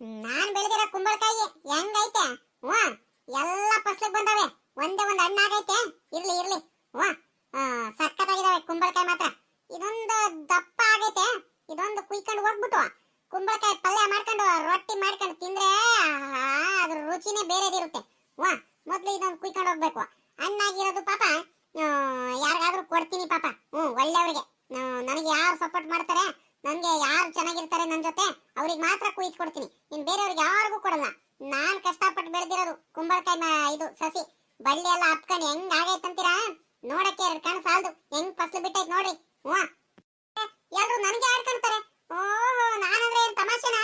ನಾನ್ ಬೆಳೆದಿರೋ ಕುಂಬಳಕಾಯಿ ಹೆಂಗೈತೆ? ಹ್ಞೂ, ಎಲ್ಲ ಫಸ್ಲಿಗೆ ಬಂದಾವೆ. ಒಂದೇ ಒಂದು ಹಣ್ಣಾಗೈತೆ. ಇರ್ಲಿ ಇರ್ಲಿ. ಹ್ಞೂ, ಸಕ್ಕತ್ತಾಗಿದಾವೆ ಕುಂಬಳಕಾಯಿ ಮಾತ್ರ. ಇದೊಂದು ದಪ್ಪ ಆಗೈತೆ. ಇದೊಂದು ಕುಯ್ಕೊಂಡು ಹೋಗ್ಬಿಟ್ಟು ಕುಂಬಳಕಾಯಿ ಪಲ್ಯ ಮಾಡ್ಕೊಂಡು ರೊಟ್ಟಿ ಮಾಡ್ಕೊಂಡು ತಿಂದ್ರೆ ಅದ್ರ ರುಚಿನೇ ಬೇರೆದಿರುತ್ತೆ. ಹ್ಞೂ, ಮೊದಲು ಇದೊಂದು ಕುಯ್ಕೊಂಡು ಹೋಗ್ಬೇಕು. ಹಣ್ಣಾಗಿರೋದು ಪಾಪ ಯಾರಿಗಾದ್ರೂ ಕೊಡ್ತೀನಿ ಪಾಪ. ಒಳ್ಳೆಯವ್ರಿಗೆ. ನನಗೆ ಯಾರು ಸಪೋರ್ಟ್ ಮಾಡ್ತಾರೆ, ನನಗೆ ಯಾರು ಚೆನ್ನಾಗಿರ್ತಾರೆ ನನ್ನ ಜೊತೆ, ಅವ್ರಿಗೆ ಮಾತ್ರ ಕುಯ್ದು ಕೊಡ್ತೀನಿ. ಇನ್ನು ಬೇರೆಯವ್ರಿಗೆ ಯಾರಿಗೂ ಕೊಡಲ್ಲ. ನಾನು ಕಷ್ಟಪಟ್ಟು ಬೆಳೆದಿರೋದು ಕುಂಬಳಕಾಯಿ ಇದು ಸಸಿ ಬಳ್ಳಿ ಎಲ್ಲ ಹಪ್ಕೊಂಡು ಹೆಂಗ್ ಆಗೈತಂತೀರಾ? ನೋಡಕ್ಕೆ ಎರಡು ಕಣ್ಣು ಸಾಲದು. ಹೆಂಗ್ ಫಸಲು ಬಿಟ್ಟೈತೆ ನೋಡ್ರಿ. ಹ್ಞೂ, ಎಲ್ರು ನನಗೆ ಆಡ್ಕೊಂತಾರೆ. ಓಹೋ, ನಾನಂದ್ರೆ ಏನ್ ತಮಾಷೆನಾ?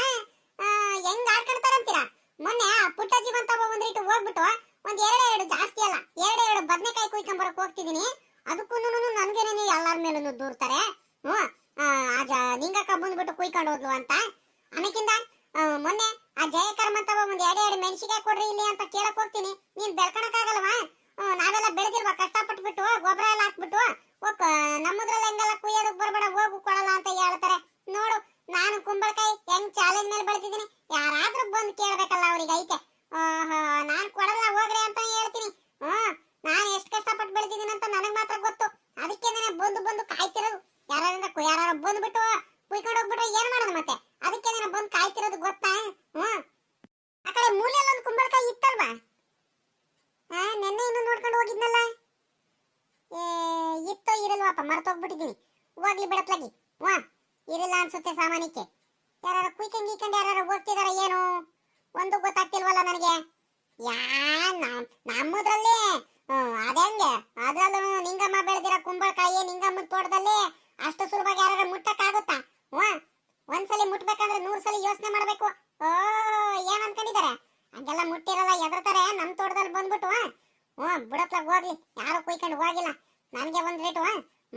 ಹೆಂಗ್ ಆಡ್ಕೊಂತಾರಂತೀರಾ? ಮೊನ್ನೆ ಪುಟ್ಟಜ್ಜಿ ಬಂತ ಒಂದ್ರಿಟ್ಟು ಹೋಗ್ಬಿಟ್ಟು ಒಂದ್ ಎರಡು ಜಾಸ್ತಿ ಅಲ್ಲ, ಎರಡು ಬದನೆಕಾಯಿ ಕುಯ್ಕೊಂಬರಕ್ ಹೋಗ್ತಿದೀನಿ. ಅದಕ್ಕೂ ನನ್ಗೇನೇನು ಎಲ್ಲಾರ ಮೇಲೂ ದೂರ್ತಾರೆ. ನಿಂಗಕ್ಕ ಬಂದ್ಬಿಟ್ಟು ಕುಯ್ಕೊಂಡು ಹೋದ್ಲು ಅಂತ. ಆಮೇಕಿಂದ ಮೊನ್ನೆ ಆ ಜಯಕರ್ಮ ಅಂತ ಒಂದ್ ಎರಡು ಮೆಣಸಿಕಾಯಿ ಕೊಡ್ರಿ ಇಲ್ಲಿ ಅಂತ ಕೇಳಕ್ ಹೋಗ್ತೀನಿ. ನೀನ್ ಬೆಳ್ಕೊಳಕ್ಕಾಗಲ್ವಾ? ನಾವೆಲ್ಲ ಬೆಳೆದಿಲ್ವಾ ಕಷ್ಟಪಟ್ಬಿಟ್ಟು ಗೊಬ್ಬರ ಎಲ್ಲ ಹಾಕ್ಬಿಟ್ಟು? ನಮ್ಮದ್ರಲ್ಲಿ ಹೆಂಗೆಲ್ಲ ಕುಯ್ಯೋದಕ್ ಬರ್ಬೇಡ, ಹೋಗು ಕೊಡಲ್ಲ ಅಂತ ಹೇಳ್ತಾರೆ. ನೋಡು, ನಾನು ಕುಂಬಳಕಾಯಿ ಹೆಂಗ್ ಚಾಲೆಂಜ್ ಮೇಲೆ ಬೆಳೆದಿದ್ದೀನಿ. ಯಾರಾದ್ರೂ ಬಂದು ಕೇಳ್ಬೇಕಲ್ಲ, ಅವ್ರಿಗೆ ಐತೆ. ನಾನ್ ಕೊಡಲ್ಲ ಹೋಗ್ರಿ ಅಂತ ಹೇಳ್ತೀನಿ. ನಾನು ಎಷ್ಟು ಕಷ್ಟಪಟ್ಟು ಬೆಳೆದಿದ್ದೀನಿ ಅಂತ ನನಗ್ ಮಾತ್ರ ಗೊತ್ತು. ಅದಕ್ಕೆ ನಾನು ಬಂದು ಕಾಯ್ತಿರೋದು. ಯಾರು ಬಂದ್ಬಿಟ್ಟು ಕುಯ್ಕೊಂಡು ಹೋಗ್ಬಿಟ್ರೆ ಏನ್ ಮಾಡೋದು ಮತ್ತೆ? ಅದಕ್ಕೆ ನಾನು ಬಂದು ಕಾಯ್ತಿರೋದು, ಗೊತ್ತಾ? ಆ ಕಡೆ ಮೂಲೆಯಲ್ಲಿ ಒಂದು ಕುಂಬಳಕಾಯಿ ಇತ್ತಲ್ವಾ? ನೆನ್ನೆ ಇನ್ನು ನೋಡ್ಕೊಂಡು ಹೋಗಿದ್ನಲ್ಲ. ಇತ್ತೋ ಇರಲ್ವಾಪ, ಮರ್ತೋಗ್ಬಿಟ್ಟಿದ್ದೀನಿ. ಹೋಗ್ಲಿ ಬಿಡತ್ಲಾಗಿ. ಇರಲ್ಲ ಅನ್ಸುತ್ತೆ ಸಾಮಾನ್ಯಕ್ಕೆ. ಯಾರು ಕುಯ್ಕೊಂಡು ಯಾರು ಹೋಗ್ತಿದಾರ ಏನು ಒಂದು ಗೊತ್ತಾಗ್ತಿಲ್ವಲ್ಲ ನನಗೆ. ನಮ್ಮದ್ರಲ್ಲಿ ಅದಂಗೆ, ಅದ್ರಲ್ಲೂ ನಿಂಗಮ್ಮ ಬೆಳೆದಿರೋ ಕುಂಬಳಕಾಯಿ ನಿಂಗಮ್ಮ ತೋಟದಲ್ಲಿ ಅಷ್ಟು ಸುಲಭವಾಗಿ ಯಾರು ಮುಟ್ಟಕ್ಕಾಗುತ್ತಾ? ಒಂದ್ಸಲಿ ಮುಟ್ಬೇಕಂದ್ರೆ 100 ಸಲ ಯೋಚನೆ ಮಾಡ್ಬೇಕು. ಏನ್ ಅನ್ಕೊಂಡಿದ್ದಾರೆ? ಹಂಗೆಲ್ಲ ಮುಟ್ಟಿರಲ್ಲ, ಎದರ್ತಾರೆ. ನಮ್ ತೋಟದಲ್ಲಿ ಬಂದ್ಬಿಟ್ಟು ಬಿಡತ್ಲಾಗ ಹೋಗ್ಲಿ. ಯಾರು ಕುಯ್ಕೊಂಡು ಹೋಗಿಲ್ಲ. ನನ್ಗೆ ಒಂದ್ ರೇಟು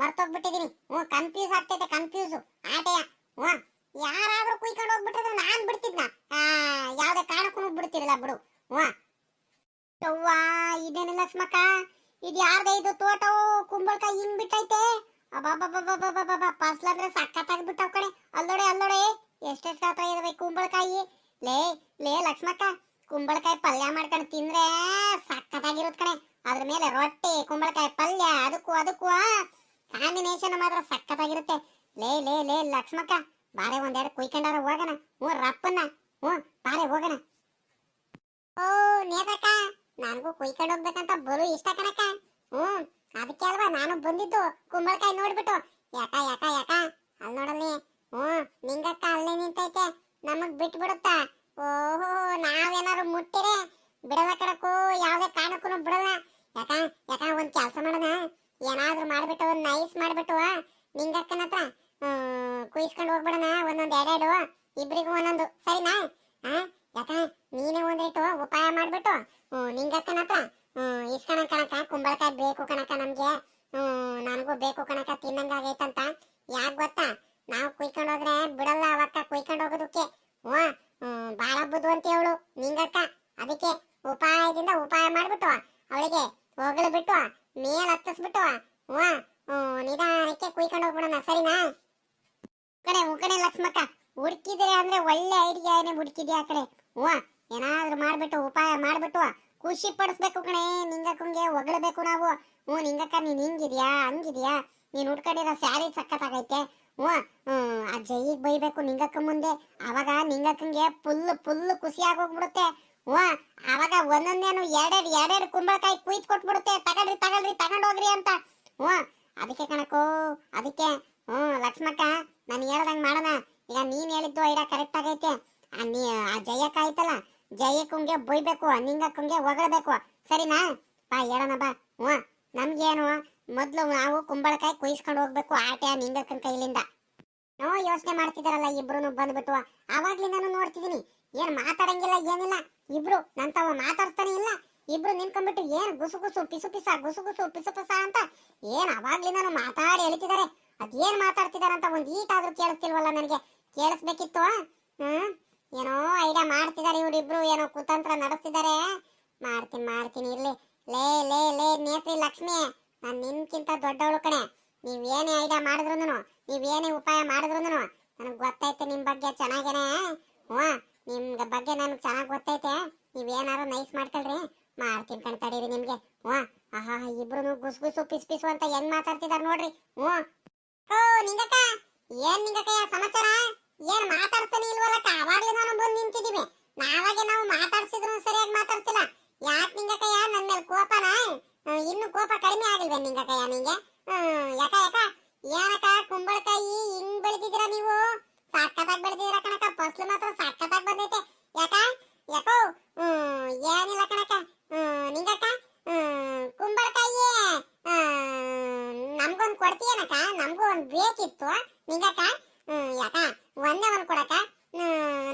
ಮರ್ತೋಗ್ಬಿಟ್ಟಿದೀನಿ. ಕನ್ಫ್ಯೂಸ್ ಆಗ್ತೈತೆ, ಕನ್ಫ್ಯೂಸ್ ಆಟೆಯ. ಯಾರಾದ್ರೂ ಕುಯ್ಕೊಂಡು ಹೋಗ್ಬಿಟ್ರೆ ನಾನ್ ಬಿಡ್ತಿದ್ನ, ಯಾವ್ದೇ ಕಾರಣಕ್ಕೂ ಬಿಡ್ತಿರಲ್ಲ ಬಿಡು. ಇದೇನು ಲಕ್ಷ್ಮಕ್ಕ, ಇದು ಯಾರ್ದ ಇದು ತೋಟ? ಕುಂಬಳಕಾಯಿ ಹಿಂಗ್ ಬಿಟ್ಟೈತೆ. ಅಬ್ಬಬ್ಬಬ್ಬಬ್ಬಬ್ಬಬ್ಬ, ಫಸಲ್ ಅಂದ್ರೆ ಸಕ್ಕತ್ತಾಗ್ಬಿಟ್ಟವ್ ಕಣೆ. ಅಲ್ಲೋಡೆ ಎಷ್ಟೆಷ್ಟು ಗಾತ್ರ ಇದಾವೆ ಕುಂಬಳಕಾಯಿ. ಲೇ ಲಕ್ಷ್ಮಕ್ಕ, ಕುಂಬಳಕಾಯಿ ಪಲ್ಯ ಮಾಡ್ಕೊಂಡು ತಿಂದ್ರೆ ಸಕ್ಕತ್ತಾಗಿರೋದ್ ಕಣೆ. ಅದ್ರ ಮೇಲೆ ರೊಟ್ಟಿ ಕುಂಬಳಕಾಯಿ ಪಲ್ಯ, ಅದಕ್ಕೂ ಕಾಂಬಿನೇಷನ್ ಮಾತ್ರ ಸಕ್ಕತ್ತಾಗಿರುತ್ತೆ. ಲೇ ಲಕ್ಷ್ಮಕ್ಕ, ಬಾರೆ ಒಂದೆರಡು ಕುಯ್ಕೊಂಡಾರ ಹೋಗೋಣ. ರಪ್ಪನ್ನ ಬಾರೆ ಹೋಗೋಣ. ನೇತಕ್ಕ, ನನಗೂ ಕುಯ್ಕೊಂಡು ಹೋಗ್ಬೇಕಂತ ಬಲು ಇಷ್ಟ ಕಣಕ್ಕ. ಅದಕ್ಕೆ ಅಲ್ವಾ ನಾನು ಬಂದಿದ್ದು ಕುಂಬಳಕಾಯಿ ನೋಡ್ಬಿಟ್ಟು. ಯಾಕ ಅಲ್ಲಿ ನೋಡಲ್ಲಿ. ನಿಂಗಕ್ಕ ಅಲ್ಲೇ ನಿಂತೈತೆ. ನಮಗ್ ಬಿಟ್ಟು ಬಿಡುತ್ತಾ? ಓಹೋ, ನಾವೇನಾರು ಮುಟ್ಟಿರೆ ಬಿಡಲ್ಲ ಕಣಕ್ಕೂ, ಯಾವ್ದೇ ಕಾರಣಕ್ಕೂ ಬಿಡಲ್ಲ. ಯಾಕ ಒಂದ್ ಕೆಲ್ಸ ಮಾಡೋಣ. ಏನಾದ್ರೂ ಮಾಡ್ಬಿಟ್ಟು ನೈಸ್ ಮಾಡ್ಬಿಟ್ಟು ನಿಂಗಕ್ಕನ ಹತ್ರ ಕುಯ್ಸ್ಕೊಂಡು ಹೋಗ್ಬಿಡೋಣ. ಒಂದೊಂದ್ ಎರಡು, ಇಬ್ರಿಗೂ ಒಂದೊಂದು, ಸರಿನಾ? ಯಾಕ ನೀನೇ ಒಂದಿಟ್ಟು ಉಪಾಯ ಮಾಡ್ಬಿಟ್ಟು ನಿಂಗಕ್ಕನ ಹತ್ರ ಇಸ್ಕಣ ಕಣಕ. ಕುಂಬಳಕಾಯಿ ಬೇಕು ಕಣಕ ನಮ್ಗೆ. ನನಗೂ ಬೇಕು ಕಣಕ, ತಿನ್ನಂಗಾಗೈತಂತ. ಯಾಕೆ ಗೊತ್ತಾ? ನಾವು ಕುಯ್ಕೊಂಡು ಹೋದ್ರೆ ಬಿಡಲ್ಲ ಅವಕ್ಕ ಕುಯ್ಕೊಂಡು ಹೋಗೋದಕ್ಕೆ. ಬಾಳ ಬುದ್ಧು ಅಂತ ಅವಳು ನಿಂಗಕ್ಕ. ಅದಕ್ಕೆ ಉಪಾಯ ಮಾಡ್ಬಿಟ್ಟು ಅವಳಿಗೆ ಹೊಗಳು ಬಿಟ್ಟು ಮೇಲ್ ಹತ್ತಿಸ್ಬಿಟ್ಟು ನಿಧಾನಕ್ಕೆ ಕುಯ್ಕೊಂಡು ಹೋಗ್ಬಿಡೋಣ, ಸರಿನಾ? ಕಡೆ ಲಕ್ಷ್ಮಕ್ಕ, ಹುಡುಕಿದ್ರೆ ಅಂದ್ರೆ ಒಳ್ಳೆ ಐಡಿಯಾನೇ ಹುಡುಕಿದ್ಯಾ ಆ ಕಡೆ. ಏನಾದ್ರೂ ಮಾಡ್ಬಿಟ್ಟು ಉಪಾಯ ಮಾಡ್ಬಿಟ್ಟು ಖುಷಿ ಪಡಿಸ್ಬೇಕು ಕಣೆ. ನಿಂಗಕ್ಕಂಗೆ ಹೊಗಳಬೇಕು ನಾವು. ನಿಂಗಕ್ಕ ನೀನ್ ಹಿಂಗಿದ್ಯಾ ಹಂಗಿದ್ಯಾ, ನೀನ್ ಉಟ್ಕೊಂಡಿರೋ ಸ್ಯಾರಿ ಸಕ್ಕತ್ತಾಗೈತೆ. ಆ ಜೈಗ್ ಬೈಬೇಕು ನಿಂಗಕ್ಕ ಮುಂದೆ. ಅವಾಗ ನಿಂಗಕ್ಕಂಗೆ ಫುಲ್ ಖುಷಿ ಆಗೋಗ್ಬಿಡುತ್ತೆ. ಅವಾಗ ಒಂದೊಂದೇನು ಎರಡೆರಡು ಕುಂಬಳಕಾಯಿ ಕುಯ್ದು ಕೊಟ್ಬಿಡುತ್ತೆ. ತಗೊಳ್ರಿ ತಗೊಂಡೋಗ್ರಿ ಅಂತ. ಅದಕ್ಕೆ ಕಣಕ್ಕೋ, ಅದಕ್ಕೆ ಲಕ್ಷ್ಮಕ್ಕ, ನಾನು ಹೇಳ್ದಂಗ್ ಮಾಡೋಣ. ಈಗ ನೀನ್ ಹೇಳಿದ್ದು ಐಡಿಯಾ ಕರೆಕ್ಟ್ ಆಗೈತೆ. ಆ ಜಯಕ್ಕ ಆಯ್ತಲ್ಲ, ಜಯಕ್ಕಂಗೆ ಬೈಬೇಕು, ನಿಂಗಕ್ಕಂಗೆ ಹೊಗಳಬೇಕು, ಸರಿನಾ? ಬಾ ಹೇಳೋಣ ಬಾ. ನಮ್ಗೇನು ಮೊದ್ಲು ನಾವು ಕುಂಬಳಕಾಯಿ ಕುಯ್ಸ್ಕೊಂಡು ಹೋಗ್ಬೇಕು ಆಟೆ ನಿಂಗಕ್ಕನ ಕೈಲಿಂದ. ಯೋಚನೆ ಮಾಡ್ತಿದಾರಲ್ಲ ಇಬ್ರು ಬಂದ್ಬಿಟ್ಟು. ಅವಾಗ್ಲಿಂದಾನು ನೋಡ್ತಿದೀನಿ, ಏನ್ ಮಾತಾಡಂಗಿಲ್ಲ ಏನಿಲ್ಲ. ಇಬ್ರು ನಂತವ ಮಾತಾಡ್ತಾನೆ ಇಲ್ಲ. ಇಬ್ರು ನಿಂತ್ಕೊಂಡ್ಬಿಟ್ಟು ಏನ್ ಗುಸು ಪಿಸುಪಿಸ ಅಂತ ಏನ್ ಅವಾಗ್ಲಿಂದಾನು ಮಾತಾಡಿ ಹೇಳ್ತಿದ್ದಾರೆ. ಅದೇನ್ ಮಾತಾಡ್ತಿದಾರಂತ ಒಂದ್ ಈಟಾದ್ರೂ ಕೇಳಿಸ್ತಿಲ್ವಲ್ಲ ನನಗೆ. ಕೇಳಿಸ್ಬೇಕಿತ್ತು. ಏನೋ ಐಡಿಯಾ ಮಾಡ್ತಿದ್ದಾರೆ ಇವರಿಬ್ರು, ಏನೋ ಕುತಂತ್ರ ನಡೆಸ್ತಿದ್ದಾರೆ. ಮಾಡ್ತೀನಿ ಇರ್ಲಿ. ಲೇ ನೇತ್ರಿ ಲಕ್ಷ್ಮಿ, ನಾನ್ ನಿನ್ಕಿಂತ ದೊಡ್ಡವಳು ಕಣೆ. ನೀವೇನೇ ಐಡಿಯಾ ಮಾಡಿದ್ರು, ನೀವೇನೇ ಉಪಾಯ ಮಾಡಿದ್ರು ನನಗ್ ಗೊತ್ತೈತೆ ನಿಮ್ ಬಗ್ಗೆ ಚೆನ್ನಾಗೇನೆ. ನೀವ್ ನಿಮ್ಗೆ ಬಗ್ಗೆ ನನ್ಗೆ ಚೆನ್ನಾಗಿ ಗೊತ್ತೈತೆ. ನೀವೇನಾರು ನೈಸ್ ಮಾಡ್ಕೊಳ್ರಿ, ಮಾಡ್ತೀನಿ ಕಣ್ ತಡೀರಿ ನಿಮ್ಗೆ. ಹ್ಞೂ ಆಹಾ ಇಬ್ರು ಗುಸ್ ಗುಸು ಪಿಸ್ ಪಿಸು ಅಂತ ಹೆಂಗ್ ಮಾತಾಡ್ತಿದಾರ ನೋಡ್ರಿ. ಹ್ಞೂ ಓ ನಿಂಗಕ್ಕ, ಏನ್ ನಿಂಗಕ್ಕಯ್ಯ ಸಮಾಚಾರ? ಏನ್ ಮಾತಾಡ್ತಾನೆ ಇಲ್ವಲ್ಲಕ್ಕ? ಅವಾಗ್ಲೇ ನಾನು ಬಂದು ನಿಂತಿದೀವಿ. ನಾವು ಮಾತಾಡ್ಸಿದ್ರು ಸರಿಯಾಗಿ ಮಾತಾಡ್ತಿಲ್ಲ. ಯಾಕೆ ನಿಂಗಕ್ಕಯ್ಯ ನನ್ನ ಮೇಲೆ ಕೋಪನಾ? ಇನ್ನು ಕೋಪ ಕಡಿಮೆ ಆಗಿಲ್ವೇ ನಿಂಗಕ್ಕಯ್ಯ ನಿಂಗೆ? ಯಾಕ ಯಾಕ ಏನಕ್ಕ ಕುಂಬಳಕಾಯಿ ಹಿಂಗ್ ಬೆಳೆದಿದ್ದೀರಾ ನೀವು? ಸಕ್ಕತ್ತಾಗಿ ಬೆಳೆದಿದ್ದೀರಾ ಕಣಕ್ಕ, ಫಸ್ಲು ಮಾತ್ರ ಸಕ್ಕತ್ತಾಗಿ ಬಂದೈತೆ. ಯಾಕ ಯಾಕೋ ಏನಿಲ್ಲ ಕಣಕ್ಕ. ನಿಂಗಕ್ಕ ಕುಂಬಳಕಾಯಿ ನಮ್ಗೊಂದು ಕೊಡ್ತೀಯನಕ್ಕ? ನಮಗೂ ಒಂದು ಬೇಕಿತ್ತು ನಿಂಗಕ್ಕ. ಯಾಕ ಒಂದೇ ಒಂದು ಕೊಡಕ್ಕ?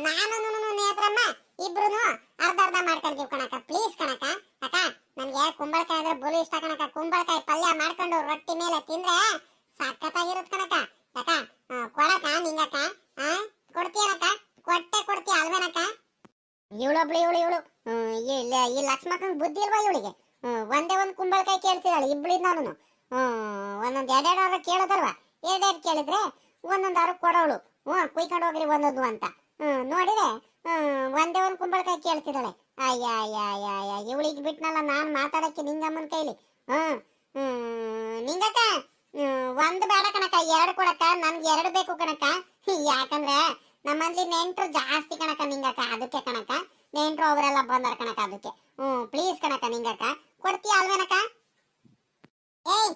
ನಾನು ನೇತ್ರಮ್ಮ ಇಬ್ರು ಅರ್ಧ ಅರ್ಧ ಮಾಡ್ಕೊಂಡಿದ್ದೀವಿ ಕಣಕ್ಕ. ಪ್ಲೀಸ್ ಕಣಕ್ಕ. ಅಕ್ಕ ನನ್ಗೆ ಕುಂಬಳಕಾಯಿ ಅಂದ್ರೆ ಬಲು ಇಷ್ಟ ಕಣಕ್ಕ. ಕುಂಬಳಕಾಯಿ ಪಲ್ಯ ಮಾಡ್ಕೊಂಡು ರೊಟ್ಟಿ ಮೇಲೆ ತಿಂದ್ರೆ ಸಖತ್ತಾಗಿರುತ್ತೆ ಕಣಕ್ಕ. ಯಾಕ ಕೊಡಕ್ಕ ನಿಂಗಕ್ಕ? ಕೊಡ್ತೀಯನಕ್ಕ? ಕೊಡ್ತೀಯ ಅಲ್ವೇನಕ್ಕ? ಇವಳೊಬ್ಳು ಇವಳು ಈ ಲಕ್ಷ್ಮಕ್ಕಂಗೆ ಬುದ್ಧಿ ಇಲ್ವಾ ಇವಳಿಗೆ? ಒಂದೇ ಒಂದು ಕುಂಬಳಕಾಯಿ ಕೇಳ್ತಿದ್ದಾಳೆ ಇಬ್ಳಿಂದ. ನಾನು ಒಂದೊಂದು ಎರಡೆರಡು ಕೇಳೋದಲ್ವಾ? ಎರಡೆರಡು ಕೇಳಿದ್ರೆ ಒಂದೊಂದಾರು ಕೊಡೋಳು. ಕುಯ್ಕೊಂಡು ಹೋಗ್ರಿ ಒಂದೊಂದು ಅಂತ. ನೋಡಿದ್ರೆ ಒಂದೇ ಒಂದು ಕುಂಬಳಕಾಯಿ ಕೇಳ್ತಿದ್ದಾಳೆ. ಅಯ್ಯ ಇವಳಿಗೆ ಬಿಟ್ನಲ್ಲ ನಾನು ಮಾತಾಡಕ್ಕೆ ನಿಂಗಮ್ಮನ ಕೈಲಿ. ನಿಂಗಕ್ಕ ಒಂದು ಬೇಡ ಕಣಕ್ಕ, ಎರಡು ಕೊಡಕ್ಕ. ನನ್ಗೆ ಎರಡು ಬೇಕು ಕಣಕ್ಕ. ಯಾಕಂದ್ರೆ ನಮ್ಮಲ್ಲಿ ನೆಂಟ್ರು ಜಾಸ್ತಿ ಕಣಕ್ಕ ನಿಂಗಕ್ಕ, ಅದಕ್ಕೆ ಕಣಕ್ಕ. ನೆಂಟ್ರು ಅವರೆಲ್ಲ ಬಂದಾರ ಕಣಕ್ಕ, ಅದಕ್ಕೆ. ಪ್ಲೀಸ್ ಕಣಕ್ಕ ನಿಂಗಕ್ಕ. ಕೊಡ್ತೀಯ ಅಲ್ವೇನಕ್ಕ? ಏಯ್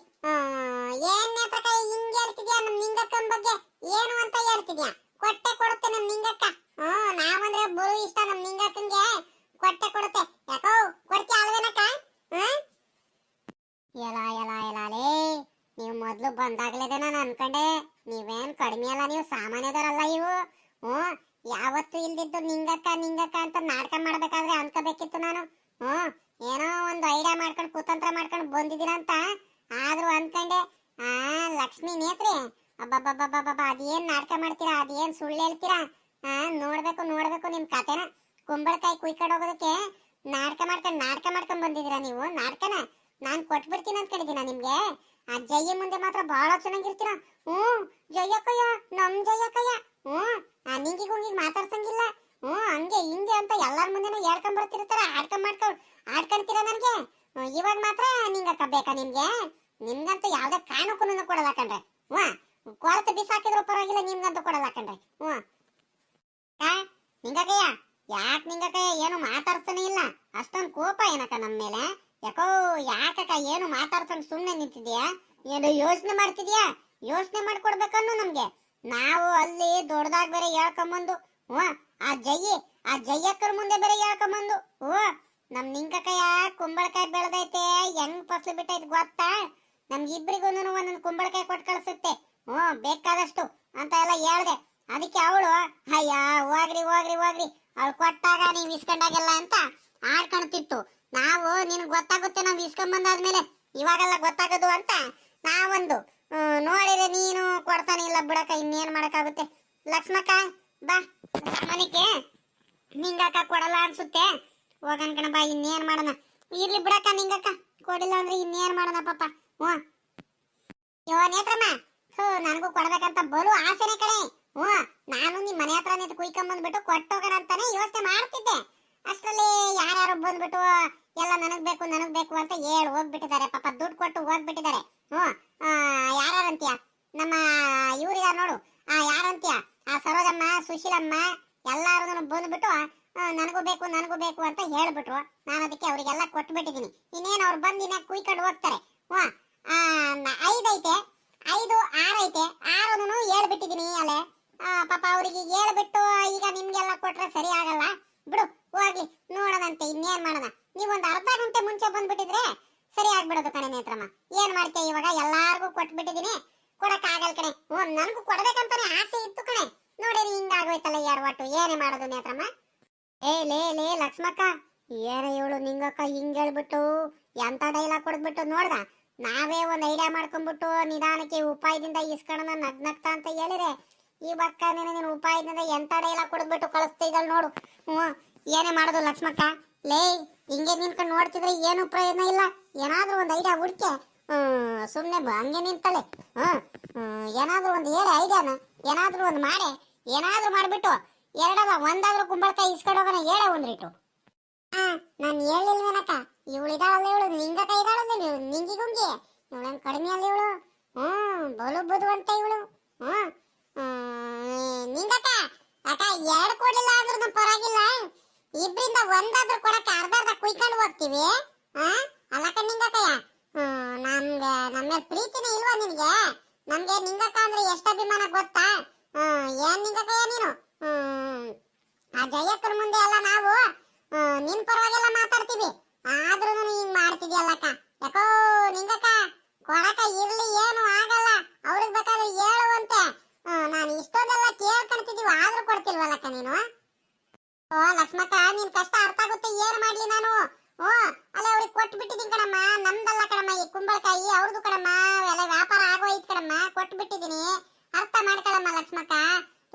ಏನ್ ನೇತ್ರಕಾಯಿ ಹಿಂಗೆ ಹೇಳ್ತಿದ್ಯಾ ನಮ್ ನಿಂಗಕ್ಕನ ಬಗ್ಗೆ? ಏನು ಅಂತ ಹೇಳ್ತಿದ್ಯಾ? ಕೊಟ್ಟೆ ಕೊಡುತ್ತೆ ನಮ್ ನಿಂಗಕ್ಕ. ನಾವಂದ್ರೆ ಬರು ಇಷ್ಟ ನಮ್ ನಿಂಗಕ್ಕಂಗೆ. ಕೊಟ್ಟೆ ಕೊಡುತ್ತೆ. ಯಾಕೋ ಕೊಡ್ತೀಯ ಅಲ್ವೇನಕ್ಕ? ಎಲಾಲೇ ನೀವು ಮೊದ್ಲು ಬಂದಾಗ್ಲೇದೆ ನಾನು ಅನ್ಕೊಂಡೆ ನೀವೇನ್ ಕಡಿಮೆ ಅಲ್ಲ, ನೀವು ಸಾಮಾನ್ಯದವರಲ್ಲ ಇವು. ಯಾವತ್ತು ಇಲ್ದಿದ್ದು ನಿಂಗಕ್ಕ ನಿಂಗಕ್ಕ ಅಂತ ನಾಟಕ ಮಾಡ್ಬೇಕಾದ್ರೆ ಅನ್ಕೋಬೇಕಿತ್ತು ನಾನು. ಏನೋ ಒಂದು ಐಡಿಯಾ ಮಾಡ್ಕೊಂಡು ಕುತಂತ್ರ ಮಾಡ್ಕೊಂಡು ಬಂದಿದ್ದೀರ ಅಂತ ಆದ್ರೂ ಅನ್ಕೊಂಡೆ. ಲಕ್ಷ್ಮಿ ನೇತ್ರಿ ಅಬ್ಬಬ್ಬಬ್ಬಬ್ಬ ಅದೇನ್ ನಾಟಕ ಮಾಡ್ತೀರಾ? ಅದೇನ್ ಸುಳ್ಳು ಹೇಳ್ತೀರಾ? ನೋಡ್ಬೇಕು ನಿಮ್ ಕತೆನ. ಕುಂಬಳಕಾಯಿ ಕುಯ್ಕೊಂಡು ಹೋಗೋದಕ್ಕೆ ನಾಟಕ ಮಾಡ್ಕೊಂಡ್ ಬಂದಿದ್ದೀರಾ ನೀವು. ನಾಟಕನ ನಾನ್ ಕೊಟ್ಬಿಡ್ತೀನಿ ಅಂತ ಕಡಿದೀನ ನಿಮ್ಗೆ? ಆ ಜಯ್ಯ ಮುಂದೆ ಮಾತ್ರ ಬಹಳ ಚೆನ್ನಾಗಿರ್ತೀರ. ಜಯಕ್ಕಯ್ಯ ನಮ್ ಜಯಕ್ಕಯ್ಯ. ನಿಂಗಿಗ್ ಹೋಗಿಗ್ ಮಾತಾಡ್ಸಂಗಿಲ್ಲ. ಹಂಗೆ ಹಿಂಗೆ ಅಂತ ಎಲ್ಲಾರ ಮುಂದೆನೂ ಹೇಳ್ಕೊಂಡ್ ಬರ್ತಿರ್ತಾರ. ಆಡ್ಕೊಂತೀರ ನನ್ಗೆ. ಇವಾಗ ಮಾತ್ರ ನಿಂಗಕ್ಕ ಬೇಕಾ ನಿಮ್ಗೆ? ನಿಮ್ಗಂತೂ ಯಾವ್ದೇ ಕಾರಣಕ್ಕೂ ಕೊಡಲ್ಲ ಕಣ್ರೆ. ಕೊರತೆ ಬಿಸಾಕಿದ್ರು ಪರವಾಗಿಲ್ಲ, ನಿಮ್ಗಂತೂ ಕೊಡಲ್ಲ ಕಣ್ರೆ. ನಿಂಗಕ್ಕಯ್ಯ ಯಾಕೆ ನಿಂಗಕ್ಕಯ್ಯ ಏನು ಮಾತಾಡ್ತಾನೆ ಇಲ್ಲ? ಅಷ್ಟೊಂದು ಕೋಪ ಏನಕ್ಕ ನಮ್ಮ ಮೇಲೆ? ಯಾಕೋ ಯಾಕಕ್ಕ ಏನು ಮಾತಾಡ್ಕೊಂಡು ಸುಮ್ಮನೆ ನಿಂತಿದ್ಯಾ? ಏನು ಯೋಚನೆ ಮಾಡ್ತಿದ್ಯಾ? ಯೋಚನೆ ಮಾಡ್ಕೊಡ್ಬೇಕನ್ನು ನಮ್ಗೆ. ನಾವು ಅಲ್ಲಿ ದೊಡ್ಡದಾಗ ಬೇರೆ ಹೇಳ್ಕೊಂಬಂದು ಆ ಜಯ್ಯಕ್ಕರ ಮುಂದೆ ಬೇರೆ ಹೇಳ್ಕೊಂಬಂದು ನಮ್ ನಿಂಗಕ್ಕಯ್ಯ ಕುಂಬಳಕಾಯಿ ಬೆಳೆದೈತೆ, ಹೆಂಗ್ ಫಸಲು ಬಿಟ್ಟೈತೆ ಗೊತ್ತಾ? ನಮ್ಗಿಬ್ರಿಗೂ ಒಂದೊಂದು ಕುಂಬಳಕಾಯಿ ಕೊಟ್ಟು ಕಳ್ಸುತ್ತೆ. ಬೇಕಾದಷ್ಟು ಅಂತ ಎಲ್ಲ ಹೇಳ್ದೆ. ಅದಕ್ಕೆ ಅವಳು ಅಯ್ಯ ಹೋಗ್ರಿ ಅವಳು ಕೊಟ್ಟಾಗ ನೀವ್ ಇಸ್ಕೊಂಡಾಗೆಲ್ಲ ಅಂತ ಆಡ್ಕೊಳ್ತಿತ್ತು. ನಾವು ನಿನ್ಗೆ ಗೊತ್ತಾಗುತ್ತೆ ನಾವು ಇಸ್ಕೊಂಬಂದಾದ್ಮೇಲೆ, ಇವಾಗೆಲ್ಲ ಗೊತ್ತಾಗೋದು ಅಂತ ನಾವೊಂದು ನೋಡಿದ್ರೆ ನೀನು ಕೊಡ್ತಾನೆ ಇಲ್ಲ ಬಿಡಕ್ಕ. ಇನ್ನೇನ್ ಮಾಡಕ್ಕಾಗುತ್ತೆ? ಲಕ್ಷ್ಮಕ್ಕ ಬಾ, ಸಾಮಾನ್ಯಕ್ಕೆ ನಿಂಗಕ್ಕ ಕೊಡಲ್ಲ ಅನ್ಸುತ್ತೆ. ಹೋಗನ್ ಕಣ ಬಾ, ಇನ್ನೇನ್ ಮಾಡೋಣ. ಇರ್ಲಿ ಬಿಡಕ್ಕ, ನಿಂಗಕ್ಕ ಕೊಡಿಲ್ಲ ಅಂದ್ರೆ ಇನ್ನೇನ್ ಮಾಡೋಣ ಪಾಪ. ಯೋ ನೇತ್ರಮ್ಮ, ನನಗೂ ಕೊಡ್ಬೇಕಂತ ಬಲು ಆಸೆನೆ ಕಣೆ. ನಾನು ನಿಮ್ ಮನೆ ಹತ್ರ ನಿಂತು ಕುಯ್ಕೊಂಬಂದ್ಬಿಟ್ಟು ಕೊಟ್ಟೋಗೋಣ ಅಂತಾನೆ ಯೋಚನೆ ಮಾಡ್ತಿದ್ದೆ. ಅಷ್ಟರಲ್ಲಿ ಯಾರು ಬಂದ್ಬಿಟ್ಟು ಎಲ್ಲ ನನಗ್ ಬೇಕು ಅಂತ ಹೇಳಿ ಹೋಗ್ಬಿಟ್ಟಿದ್ದಾರೆ ಪಾಪ. ದುಡ್ಡು ಕೊಟ್ಟು ಹೋಗ್ಬಿಟ್ಟಿದ್ದಾರೆ. ಯಾರಂತೀಯ? ನಮ್ಮ ಇವ್ರಿಗ ನೋಡು, ಯಾರಂತೀಯ? ಆ ಸರೋಜಮ್ಮ, ಸುಶೀಲಮ್ಮ ಎಲ್ಲಾರು ಬಂದ್ಬಿಟ್ಟು ನನಗೂ ಬೇಕು ಅಂತ ಹೇಳ್ಬಿಟ್ರು. ನಾನು ಅದಕ್ಕೆ ಅವರಿಗೆಲ್ಲ ಕೊಟ್ಬಿಟ್ಟಿದ್ದೀನಿ. ಇನ್ನೇನು ಅವ್ರು ಬಂದು ಇನ್ನ ಕುಯ್ಕೊಂಡು ಹೋಗ್ತಾರೆ. 5 ಐತೆ, 5 6 ಐತೆ. 6 ಹೇಳ್ಬಿಟ್ಟಿದ್ದೀನಿ ಅಲ್ಲೇ. ಪಾಪ ಅವ್ರಿಗೆ ಹೇಳ್ಬಿಟ್ಟು ಈಗ ನಿಮ್ಗೆಲ್ಲ ಕೊಟ್ರೆ ಸರಿ ಆಗಲ್ಲ ಬಿಡು, ಹೋಗ್ಲಿ ನೋಡೋಣಂತೆ. ಇನ್ನೇನ್ ಮಾಡೋಣ? ನೀವೊಂದು ಅರ್ಧ ಗಂಟೆ ಮುಂಚೆ ಬಂದ್ಬಿಟ್ಟಿದ್ರೆ ಸರಿ ಆಗ್ಬಿಡೋದು ಕಣೆ ನೇತ್ರಮ್ಮ. ಏನ್ ಮಾಡ್ತೀಯ? ಇವಾಗ ಎಲ್ಲಾರ್ಗು ಕೊಟ್ಬಿಟ್ಟಿದೀನಿ, ಕೊಡಕ್ ಆಗಲ್ ಕಣೆ. ನನ್ಗೂ ಕೊಡ್ಬೇಕಂತಾನೆ ಆಸೆ ಇತ್ತು ಕಣೆ. ನೋಡಿರಿ ಹಿಂಗಾಗೋಯ್ತಲ್ಲ ಒಟ್ಟು. ಏನೇ ಮಾಡೋದು ನೇತ್ರಮ್ಮ? ಲೇ ಲಕ್ಷ್ಮಕ್ಕ, ಏನ ಇವಳು ನಿಂಗಕ್ಕ ಹಿಂಗ್ ಹೇಳ್ಬಿಟ್ಟು ಎಂತ ಡೈಲಾಗ್ ಕೊಡ್ಬಿಟ್ಟು ನೋಡ್ದ? ನಾವೇ ಒಂದ್ ಐಡಿಯಾ ಮಾಡ್ಕೊಂಡ್ಬಿಟ್ಟು ನಿಧಾನಕ್ಕೆ ಉಪಾಯದಿಂದ ಇಸ್ಕೊಳ್ಳೋಣ ನಗ್ನಗ್ತಾ ಅಂತ ಹೇಳಿದ್ರೆ ಈ ಬಕ್ಕ ನೀನು ಉಪಾಯದಿಂದ ಎಂತ ಡೈಲಾಗ್ ಕೊಡ್ಬಿಟ್ಟು ಕಳಿಸ್ತಿದ್ದಳು ನೋಡು. ಏನೇ ಮಾಡೋದು ಲಕ್ಷ್ಮಕ್ಕ? ಲೇ ಹಿಂಗೆ ನಿಂತ್ಕೊಂಡು ನೋಡ್ತಿದ್ರೆ ಏನು ಪ್ರಯೋಜನ ಇಲ್ಲ. ಏನಾದ್ರೂ ಒಂದು ಐಡಿಯಾ ಹುಡ್ಕೆ ಸುಮ್ಮನೆ ಹಂಗೆ ನಿಂತಳೆ. ಏನಾದ್ರೂ ಒಂದು ಹೇಳಿ ಐಡಿಯಾನ, ಏನಾದ್ರೂ ಒಂದು ಮಾಡಿ, ಏನಾದ್ರೂ ಮಾಡ್ಬಿಟ್ಟು ಎರಡಲ್ಲ ಒಂದಾದ್ರೂ ಕುಂಬಳಕಾಯಿ ಇಸ್ಕೊಂಡು ಹೋಗೋಣ ಹೇಳ ಒಂದ್ರಿಟ್ಟು. ಹಾ ನಾನು ಹೇಳಿಲ್ವೇನಕ್ಕ, ಇವಳಿದಾಳಲ್ಲ ಇವಳು ನಿಂಗಕಾಯಿ ಇದಾಳಲ್ಲ ನಿಂಗಿ ಗುಂಗಿ, ಇವಳೇನು ಕಡಿಮೆ ಅಲ್ಲ ಇವಳು. ಬಲು ಬುದ್ಧಿವಂತ ಇವಳು. ನಿಂಗಕ್ಕ ಅಕ್ಕ ಎರಡು ಕೊಡ್ಲಿಲ್ಲ ಅಂದ್ರೂ ನಮ್ಮ ಪರವಾಗಿಲ್ಲ, ಇಬ್ರಿಂದ ಒಂದಾದ್ರೂ ಕೊಡಕ್ಕೆ ಅರ್ಧ ಅರ್ಧ ಕುಯ್ಕೊಂಡು ಹೋಗ್ತೀವಿ. ಅಲ್ಲಕ್ಕ ನಿಂಗಕ್ಕಯ್ಯ, ನಮ್ಗೆ ನಮ್ಮ ಮೇಲೆ ಪ್ರೀತಿನೇ ಇಲ್ವಾ ನಿನ್ಗೆ? ನಮ್ಗೆ ನಿಂಗಕ್ಕ ಅಂದ್ರೆ ಎಷ್ಟು ಅಭಿಮಾನ ಗೊತ್ತಾ? ಏನ್ ನಿಂಗಕ್ಕಯ್ಯ ನೀನು? ಆ ಜಯಕ್ಕನ ಮುಂದೆ ಎಲ್ಲ ನಾವು ನಿನ್ ಪರವಾಗೆಲ್ಲ ಮಾತಾಡ್ತೀವಿ, ಆದ್ರೂ ಹಿಂಗ್ ಮಾಡ್ತಿದ್ಯಲ್ಲಕ್ಕ. ಯಾಕೋ ನಿಂಗಕ್ಕ ಕೊಡಕ ಇರ್ಲಿ ಏನು ಆಗಲ್ಲ, ಅವ್ರಿಗೆ ಬೇಕಾದ್ರೆ ಹೇಳುವಂತೆ. ನಾನು ಇಷ್ಟೊಂದೆಲ್ಲ ಕೇಳ್ಕೊಂತಿದೀವಿ ಆದ್ರೂ ಕೊಡ್ತಿಲ್ವಲ್ಲಕ್ಕ ನೀನು. ಓ ಲಕ್ಷ್ಮಕ್ಕ ನಿನ್ ಕಷ್ಟ ಅರ್ಥ ಆಗುತ್ತೆ, ಏನ್ ಮಾಡ್ಲಿ ನಾನು? ಅಲ್ಲ ಅವ್ರಿಗೆ ಕೊಟ್ಟು ಬಿಟ್ಟಿದ್ದೀನಿ ಕಣಮ್ಮ, ನಮ್ದಲ್ಲ ಕಣಮ್ಮ ಈ ಕುಂಬಳಕಾಯಿ, ಅವ್ರದ್ದು ಕಣಮ್ಮ, ಎಲ್ಲ ವ್ಯಾಪಾರ ಆಗೋಯ್ತು ಕಣಮ್ಮ, ಕೊಟ್ಟು ಬಿಟ್ಟಿದ್ದೀನಿ, ಅರ್ಥ ಮಾಡ್ಕೊಳಮ್ಮ ಲಕ್ಷ್ಮಕ್ಕ.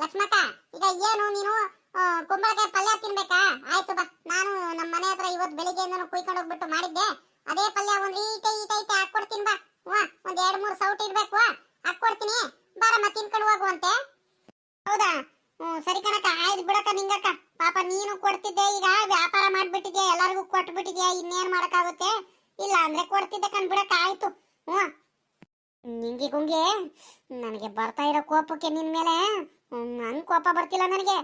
ಲಕ್ಷ್ಮಕ್ಕ ಈಗ ಏನು ನೀನು ಕುಂಬಳಕಾಯಿ ಪಲ್ಯ ತಿನ್ಬೇಕಾ? ಆಯ್ತು ಬಾ, ನಾನು ನಮ್ಮ ಮನೆ ಹತ್ರ ಇವತ್ತು ಬೆಳಿಗ್ಗೆಯಿಂದನೂ ಕುಯ್ಕೊಂಡು ಹೋಗ್ಬಿಟ್ಟು ಮಾಡಿದ್ದೆ, ಅದೇ ಪಲ್ಯ ಒಂದ್ ಈಟೆ ಹಾಕೊಡ್ತೀನಿ ಬಾ. ಒಂದ್ 2-3 ಸೌಟ್ ಇರ್ಬೇಕು, ಹಾಕೊಡ್ತೀನಿ ಬಾರಮ್ಮ ತಿನ್ಕೊಂಡು ಹೋಗುವಂತೆ. ಹೌದಾ? ಸರಿ ಕಣಕ್ಕ, ಆಯ್ತು ಬಿಡಕ್ಕ ನಿಂಗಕ್ಕ. ಪಾಪ ನೀನು ಕೊಡ್ತಿದ್ದೆ, ಈಗ ವ್ಯಾಪಾರ ಮಾಡ್ಬಿಟ್ಟಿದ್ಯಾ, ಎಲ್ಲರಿಗೂ ಕೊಟ್ಟು ಬಿಟ್ಟಿದ್ಯಾ, ಇನ್ನೇನ್ ಮಾಡಕ್ಕಾಗುತ್ತೆ? ಇಲ್ಲ ಅಂದ್ರೆ ಕೊಡ್ತಿದ್ದೆ ಕಣ್ ಬಿಡಕ್ಕ. ಆಯ್ತು. ನಿಂಗಿ ಗುಂಗಿ, ನನಗೆ ಬರ್ತಾ ಇರೋ ಕೋಪಕ್ಕೆ ನಿನ್ ಮೇಲೆ ನನ್ ಕೋಪ ಬರ್ತಿಲ್ಲ ನನಗೆ.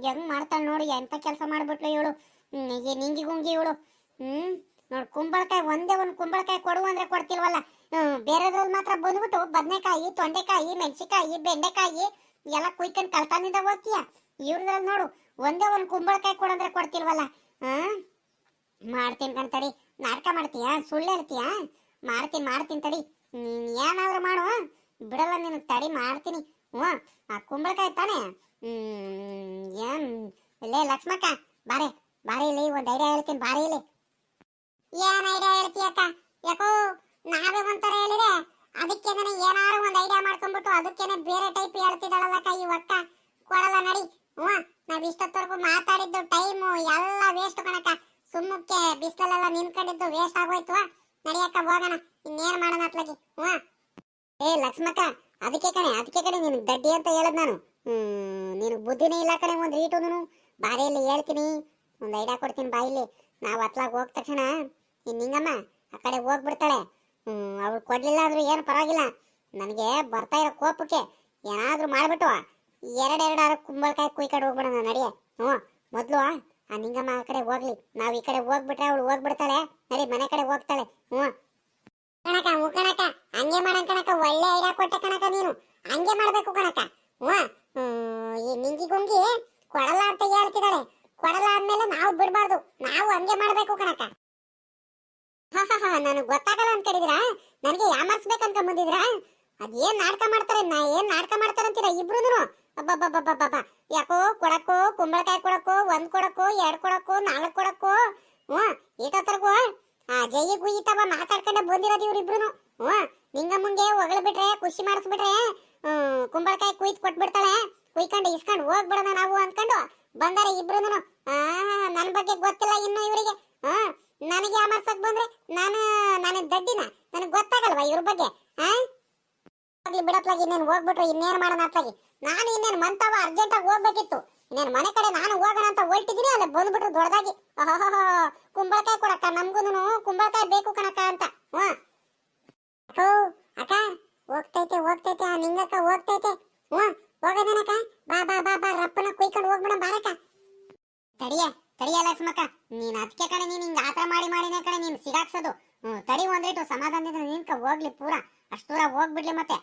ಹೆಂಗ್ ಮಾಡ್ತಾಳ ನೋಡಿ, ಎಂತ ಕೆಲಸ ಮಾಡ್ಬಿಟ್ಲು ಇವಳು ನಿಂಗಿ ಗುಂಗಿ ಇವಳು. ನೋಡ್ ಕುಂಬಳಕಾಯಿ ಒಂದೇ ಒಂದ್ ಕುಂಬಳಕಾಯಿ ಕೊಡು ಅಂದ್ರೆ ಕೊಡ್ತಿಲ್ವಲ್ಲ, ಬೇರೆದ್ರಲ್ಲಿ ಮಾತ್ರ ಬಂದ್ಬಿಟ್ಟು ಬದನೆಕಾಯಿ, ತೊಂಡೆಕಾಯಿ, ಮೆಣಸಿಕಾಯಿ, ಬೆಂಡೆಕಾಯಿ ಎಲ್ಲ ಕುಯ್ಕೊಂಡು ಕಳ್ತಾನಿಂದ ಹೋಗ್ತೀಯ. ಇವ್ರದ್ರಲ್ಲಿ ನೋಡು ಒಂದೇ ಒಂದ್ ಕುಂಬಳಕಾಯಿ ಕೊಡಂದ್ರೆ ಕೊಡ್ತಿಲ್ವಲ್ಲ. ಮಾಡ್ತೀನಿ ಕಣ್ತಡಿ, ನಾಟಕ ಮಾಡ್ತೀಯಾ, ಸುಳ್ಳು ಹೇಳ್ತೀಯ? ಮಾಡ್ತೀನಿ ತಡಿ, ನೀನ್ ಏನಾದ್ರು ಮಾಡು, ಬಿಡಲ್ಲ ನಿನಗೆ, ತಡಿ ಮಾಡ್ತೀನಿ. ಆ ಕುಂಬಳಕಾಯಿ ತಾನೆ. ಏನ್ ಇಲ್ಲೇ ಲಕ್ಷ್ಮಕ್ಕ, ಬಾರೆ ಇಲ್ಲಿ ಒಂದ್ ಐಡಿಯಾ ಹೇಳ್ತೀನಿ, ಬಾರಿ ಇಲ್ಲಿ. ಏನ್ ಐಡಿಯಾ ಹೇಳ್ತೀಯಕ್ಕ? ಯಾಕೋ ನಾವೇ ಒಂಥರ ಹೇಳಿದೆ, ಅದಕ್ಕೇನೆ ಏನಾರು ಒಂದ್ ಐಡಿಯಾ ಮಾಡ್ಕೊಂಡ್ಬಿಟ್ಟು ಅದಕ್ಕೇನೆ ಬೇರೆ ಟೈಪ್ ಹೇಳ್ತಿದ್ದಾಳಲ್ಲಕ್ಕ ಈ ಒಕ್ಕ. ಕೊಡಲ್ಲ ನಡಿ. ನಾವ್ ಇಷ್ಟೊತ್ತವರೆಗೂ ಮಾತಾಡಿದ್ದು ಟೈಮು ಎಲ್ಲ ವೇಸ್ಟ್ ಕಣಕ್ಕ, ಸುಮ್ಮಕ್ಕೆ ಬಿಸಿಲೆಲ್ಲ ನಿಂತ್ಕೊಂಡಿದ್ದು ವೇಸ್ಟ್ ಆಗೋಯ್ತು. ನಡಿಯಕ್ಕ ಹೋಗೋಣ, ಇನ್ನೇನ್ ಮಾಡೋಣ ಅತ್ಲಾಗಿ. ಏ ಲಕ್ಷ್ಮಕ್ಕ, ಅದಕ್ಕೆ ಕಣೆ ನಿನಗೆ ದಡ್ಡಿ ಅಂತ ಹೇಳದ್ ನಾನು. ನಿನಗೆ ಬುದ್ಧಿನೇ ಇಲ್ಲ ಕಣೆ ಒಂದ್ ರೀಟುನು. ಬಾರಿಯಲ್ಲಿ ಹೇಳ್ತೀನಿ, ಒಂದ್ ಐಡಿಯಾ ಕೊಡ್ತೀನಿ ಬಾಯಿಲಿ. ನಾವು ಅತ್ಲಾಗ ಹೋದ ತಕ್ಷಣ ನಿಂಗಮ್ಮ ಆ ಕಡೆ ಹೋಗ್ಬಿಡ್ತಾಳೆ. ಅವ್ಳು ಕೊಡ್ಲಿಲ್ಲ ಅಂದ್ರೂ ಏನು ಪರವಾಗಿಲ್ಲ, ನನಗೆ ಬರ್ತಾ ಇರೋ ಕೋಪಕ್ಕೆ ಏನಾದ್ರೂ ಮಾಡ್ಬಿಟ್ಟು ಎರಡೆರಡಾರು ಕುಂಬಳಕಾಯಿ ಕುಯ್ಕೊಂಡು ಹೋಗ್ಬಿಡೋಣ ನಡಿಯೇ. ಮೊದ್ಲು ಆ ನಿಂಗಮ್ಮ ಆ ಕಡೆ ಹೋಗ್ಲಿ, ನಾವ್ ಈ ಕಡೆ ಹೋಗ್ಬಿಟ್ರೆ ಅವಳು ಹೋಗ್ಬಿಡ್ತಾಳೆ. ನಡಿ ಮನೆ ಕಡೆ ಹೋಗ್ತಾಳೆ. ಕಣಕ ಕಣಕ ಹಂಗೆ ಮಾಡಂಗ ಕಣಕ, ಒಳ್ಳೆ ಐಡಿಯಾ ಕೊಟ್ಟೆ ಕಣಕ ನೀನು, ಹಂಗೆ ಮಾಡ್ಬೇಕು ಕಣಕ. ಈ ನಿಂಗಿ ಗುಂಗಿ ಕೊಡಲ್ಲ ಅಂತ ಹೇಳ್ತಿದ್ದಾಳೆ, ಕೊಡಲ್ಲ ಆದ್ಮೇಲೆ ನಾವು ಬಿಡ್ಬಾರ್ದು, ನಾವು ಹಂಗೆ ಮಾಡ್ಬೇಕು ಕಣಕ. ನನಗೆ ಗೊತ್ತಾಗಲ್ಲ ಅನ್ಕೊಂಡಿದ್ದೀರಾ? ನನಗೆ ಯಾಮರ್ಸ್ಬೇಕಂತ ಬಂದಿದ್ರಾ? ಅದೇನ್ ನಾಟಕ ಮಾಡ್ತಾರೆ, ಏನ್ ನಾಟಕ ಮಾಡ್ತಾರಂತೀರಾ ಇಬ್ರು? ಅಬ್ಬಬ್ಬಬ್ಬಬ್ಬ, ಯಾಕೋ ಕೊಡಕ್ಕೋ, ಕುಂಬಳಕಾಯಿ ಕೊಡಕ್ಕೋ, 1 ಕೊಡಕ್ಕೋ, 2 ಕೊಡಕ್ಕೋ, 4 ಕೊಡಕ್ಕೋ, ಈಟತ್ತರ್ಗು ಆ ಜೈ ಗುಯ್ಯಿತವ ಮಾತಾಡ್ಕೊಂಡೆ ಬಂದಿರೋದು ಇವ್ರಿಬ್ರು. ನಿಂಗಮ್ಮಂಗೆ ಹೊಗಳ ಬಿಟ್ರೆ, ಖುಷಿ ಮಾಡಿಸ್ಬಿಟ್ರೆ ಕುಂಬಳಕಾಯಿ ಕುಯ್ದು ಕೊಟ್ಬಿಡ್ತಾಳೆ, ಕುಯ್ಕೊಂಡು ಇಸ್ಕೊಂಡು ಹೋಗ್ಬಿಡೋಣ ನಾವು ಅನ್ಕೊಂಡು ಬಂದಾರೆ ಇಬ್ರು. ನನ್ನ ಬಗ್ಗೆ ಗೊತ್ತಿಲ್ಲ ಇನ್ನು ಇವರಿಗೆ. ನನಗೆ ಯಾಮರ್ಸಕ್ ಬಂದ್ರೆ ನಾನು ದಡ್ಡಿನ? ನನಗೆ ಗೊತ್ತಾಗಲ್ವಾ ಇವ್ರ ಬಗ್ಗೆ? ಹೋಗ್ಲಿ ಬಿಡತ್ಲಾಗಿ, ಇನ್ನೇನು ಹೋಗ್ಬಿಟ್ರು ಇನ್ನೇನು ಮಾಡೋಣ ಅತ್ಲಾಗಿ. ನಾನು ಇನ್ನೇನು ಮಂತವ ಅರ್ಜೆಂಟಾಗಿ ಹೋಗ್ಬೇಕಿತ್ತು, ಇನ್ನೇನು ಮನೆ ಕಡೆ ನಾನು ಹೋಗೋಣ ಅಂತ ಹೊರಟಿದ್ದೀನಿ, ಅಲ್ಲೇ ಬಂದ್ಬಿಟ್ರು ದೊಡ್ಡದಾಗಿ. ಕುಂಬಳಕಾಯಿ ಕೊಡಕ್ಕ, ನಮ್ಗೂನು ಕುಂಬಳಕಾಯಿ ಬೇಕು ಕಣಕ್ಕ ಅಂತ. ಅಕ್ಕ ಹೋಗ್ತೈತೆ ಆ ನಿಂಗಕ್ಕ ಹೋಗ್ತೈತೆ. ಹೋಗೋದೇನಕ್ಕ? ಬಾ ರಪ್ಪನ ಕುಯ್ಕೊಂಡು ಹೋಗ್ಬಿಡ ಬಾರಕ್ಕ. ತಡಿಯ ಲಕ್ಷ್ಮಕ್ಕ, ನೀನ್ ಅದಕ್ಕೆ ಕಣೆ ನೀನ್ ಹಿಂಗ ಆತರ ಮಾಡಿನೇ ಕಣೆ ನೀನ್ ಸಿಗಾಕ್ಸೋದು. ತಡಿ ಒಂದೇಟು ಸಮಾಧಾನದಿಂದ ನಿನ್ಕ ಹೋಗ್ಲಿ, ಪೂರ ಅಷ್ಟು ದೂರ ಹೋಗ್ಬಿಡ್ಲಿ. ಮತ್ತೆ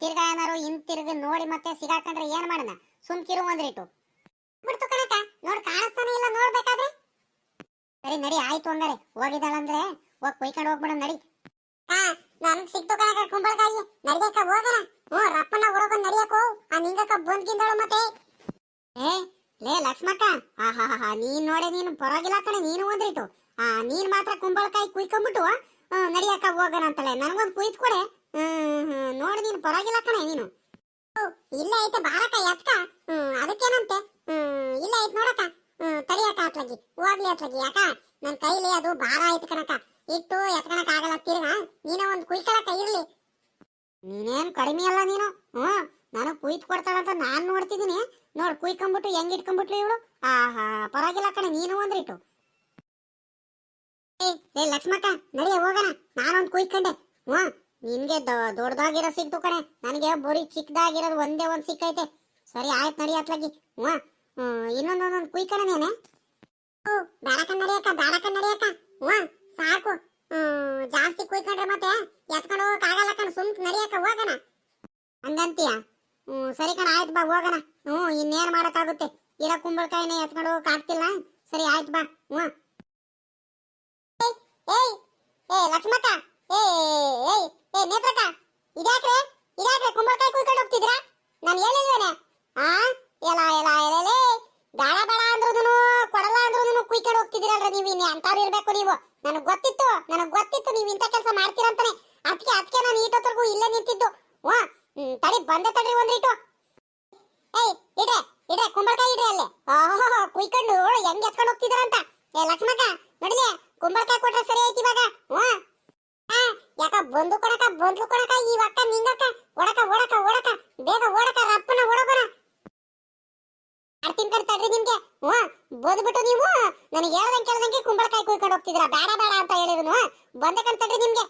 ತಿರ್ಗಾ ಏನಾರು ಹಿಂತಿರ್ಗಿ ನೋಡಿ ಮತ್ತೆ ಸಿಗಾಕೊಂಡ್ರೆ ಏನ್ ಮಾಡೋಣ? ಸುಮ್ಕಿರು ಒಂದ್ರೇಟು ಬಿಡ್ತು ಕಣಕ, ನೋಡ್ ಕಾಣಿಸ್ತಾನೆ ಇಲ್ಲ ನೋಡ್ಬೇಕಾದ್ರೆ. ಸರಿ ನಡಿ, ಆಯ್ತು ಹಂಗಾರೆ, ಹೋಗಿದ್ದಾಳಂದ್ರೆ ಹೋಗ್ ಕೊಯ್ಕೊಂಡು ಹೋಗ್ಬಿಡ ನಡಿ. ನನ್ಗ್ ಸಿಕ್ತು ಕಣಕ ಕುಂಬಳಕಾಯಿ, ನಡಿಯಕ್ಕ ಹೋಗೋಣ. ರಪ್ಪನ ಹೊರಗೊಂಡ್ ನಡಿಯಕ್ಕೋ, ಆ ನಿಂಗಕ್ಕ ಬಂದ್ಕಿಂದಳು ಮತ್ತೆ. ಲೇ ಲಕ್ಷ್ಮಕ್ಕ, ನೀನ್ ನೋಡೆ, ನೀನು ಪರವಾಗಿಲ್ಲ ಕಣೆ, ನೀನು ಒಂದ್ರಿಟ್ಟು. ನೀನ್ ಮಾತ್ರ ಕುಂಬಳಕಾಯಿ ಕುಯ್ಕೊಂಡ್ಬಿಟ್ಟು ನಡಿಯಕ್ಕ ಹೋಗೋಣ ಅಂತಳೆ. ನನಗೊಂದು ಕುಯ್ದು ಕೊಡೆ. ನೋಡಿ ನೀನು ಪರವಾಗಿಲ್ಲ ಕಣೆ ನೀನು. ಇಲ್ಲ ಐತೆ ಬಾರಕ್ಕ ಎತ್ಕ. ಅದಕ್ಕೇನಂತೆ? ಇಲ್ಲ ಐತ್ ನೋಡಕ್ಕ. ತಡಿಯಕ್ಕ ಅತ್ಲಾಗಿ, ಹೋಗ್ಲಿ ಅತ್ಲಾಗಿ. ಯಾಕ ನನ್ ಕೈಲಿ ಅದು ಭಾರ ಆಯ್ತು ಕಣಕ್ಕ, ಇಟ್ಟು ಎತ್ಕಣಕ್ ಆಗಲ್ಲ. ತಿರ್ಗ ನೀನ ಒಂದ್ ಕುಯ್ಕೊಳಕ್ಕ ಇರ್ಲಿ. ನೀನೇನ್ ಕಡಿಮೆ ಅಲ್ಲ ನೀನು. ನಾನು ಕುಯ್ದು ಕೊಡ್ತಾಳಂತ ನಾನ್ ನೋಡ್ತಿದ್ದೀನಿ, ನೋಡ್ ಕುಯ್ಕೊಂಬಿಟ್ಟು ಹೆಂಗ್ ಇಟ್ಕೊಂಡ್ಬಿಟ್ಲು ಇವಳು. ಆಹಾ ಪರವಾಗಿಲ್ಲ ಕಣೆ ನೀನು ಒಂದ್ರಿಟ್ಟು. ಏ ಲಕ್ಷ್ಮಕ್ಕ ನಡಿಯ ಹೋಗೋಣ, ನಾನೊಂದ್ ಕುಯ್ಕೊಂಡೆ. ಹ್ಮ್ ನಿನ್ಗೆ ದೊಡ್ಡದಾಗಿರೋ ಸಿಕ್ತು ಕಣೆ, ನನಗೆ ಬರೀ ಚಿಕ್ಕದಾಗಿರೋದು ಒಂದೇ ಒಂದ್ ಸಿಕ್ಕೈತೆ. ಸರಿ ಆಯ್ತು ನಡಿ ಅತ್ಲಾಗಿ. ಇನ್ನೊಂದೊಂದೊಂದು ಕುಯ್ಕೊಳ್ಳೋನೇನೆ. ಬೇಡಕಂಡ್ ನಡಿಯಕ್ಕ ಬೇಡಕಂಡ್ ನಡಿಯಕ್ಕ. ಸಾಕು. ಜಾಸ್ತಿ ಕುಯ್ಕೊಂಡ್ರೆ ಮತ್ತೆ ಎತ್ಕೊಂಡು ಹೋಗಕ್ ಆಗಲ್ಲ ಕಣ, ಸುಮ್ಕ್ ನಡಿಯಕ್ಕ ಹೋಗೋಣ ಹಂಗಂತೀಯ. ಸರಿ ಕಣ ಆಯ್ತು ಬಾ ಹೋಗೋಣ. ಇನ್ನೇನ್ ಮಾಡಕ್ಕಾಗುತ್ತೆ, ಇರೋ ಕುಂಬಳಕಾಯಿನ ಎತ್ಕೊಂಡು ಹೋಗಕ್ ಆಗ್ತಿಲ್ಲ. ಸರಿ ಆಯ್ತು ಬಾ. ಏಯ್ ಏ ಲಕ್ಷ್ಮಕ್ಕ, ಏ ಏಯ್ ಏ ನೇತ್ರಕ್ಕ, ಇದ್ಯಾಕ್ರೆ ಕುಂಬಳಕಾಯಿ ಕುಯ್ಕೊಂಡು ಹೋಗ್ತಿದ್ರಾ? ನಾನು ಹೇಳಿಲ್ವೇನೆ? ಆ ಎಲ ಎಲ ಎಲೆ ಬೇಡ ಬೇಡ ಅಂದ್ರೂ ಕೊಡಲ್ಲ ಅಂದ್ರೂ ಕುಯ್ಕೊಂಡು ಹೋಗ್ತಿದ್ದೀರಲ್ರ ನೀವು. ಇನ್ನು ಅಂತಾರು ಇರ್ಬೇಕು ನೀವು. ನನಗೆ ಗೊತ್ತಿತ್ತು ನೀವು ಇಂಥ ಕೆಲಸ ಮಾಡ್ತೀರಂತಾನೆ. ಅದಕ್ಕೆ ನಾನು ಈಟೋತ್ರಗೂ ಇಲ್ಲೇ ನಿಂತಿದ್ದು. ತಡಿ ಬಂದೆ ತಡ್ರಿ ಒಂದ್ರಿಟ್ಟು. ಏಯ್ ಇಡ್ರೆ ಕುಂಬಳಕಾಯಿ ಇಡ್ರಿ ಅಲ್ಲೇ. ಕುಯ್ಕೊಂಡು ಹೆಂಗ್ ಎತ್ಕೊಂಡು ಹೋಗ್ತಿದಾರಂತ. ಏ ಲಕ್ಷ್ಮಕ್ಕ ನೋಡಿಲೆ, ಕುಂಬಳಕಾಯಿ ಕೊಟ್ರೆ ಸರಿ ಆಯ್ತು ಇವಾಗ. ಯಾಕ ಬಂದು ಕೊಡಕ ಈ ಒಕ್ಕ ನಿಂಗಕ್ಕ. ಓಡಕ ಬೇಗ ಓಡಕ, ರಪ್ಪನ ಓಡೋಣ. ಆಡ್ತೀನಿ ಕಣ್ ತಡ್ರಿ ನಿಮ್ಗೆ. ಬಂದ್ಬಿಟ್ಟು ನೀವು ನನಗೆ ಹೇಳ್ದಂಗೆ ಕುಂಬಳಕಾಯಿ ಕುಯ್ಕೊಂಡು ಹೋಗ್ತಿದ್ರ. ಬೇಡ ಬೇಡ ಅಂತ ಹೇಳಿದ್ರು. ಬಂದೆ ಕಣ್ ತಡ್ರಿ ನಿಮ್ಗೆ.